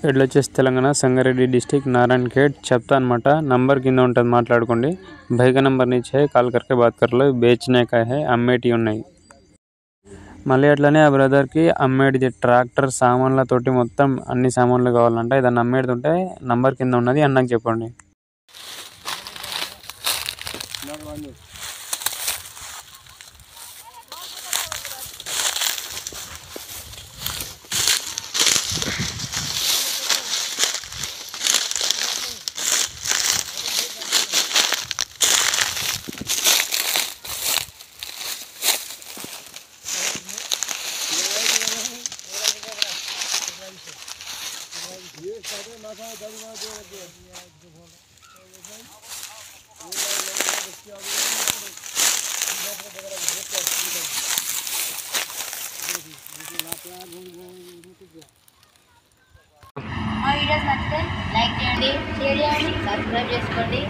ఎడ్లొచ్చేసి Telangana Sangareddy district Narayan खेड చెప్తా అనమాట number కింద ఉంటుంది మాట్లాడుకోండి భైగా నంబర్ नीचे है कॉल करके बात कर लो बेचने का है అమ్మేటి ఉన్నాయి మళ్ళీ అట్లనే ఆ బ్రదర్ కి అమ్మేటిది ట్రాక్టర్ సామాన్లతోటి మొత్తం అన్ని సామాన్లు కావాలంట ఇదన్న అమ్మేటిది ఉంటే నంబర్ కింద ఉన్నది అన్నకి చెప్పండి మా వీడియోస్ నచ్చితే లైక్ చేయండి షేర్ చేయండి సబ్స్క్రైబ్ చేసుకోండి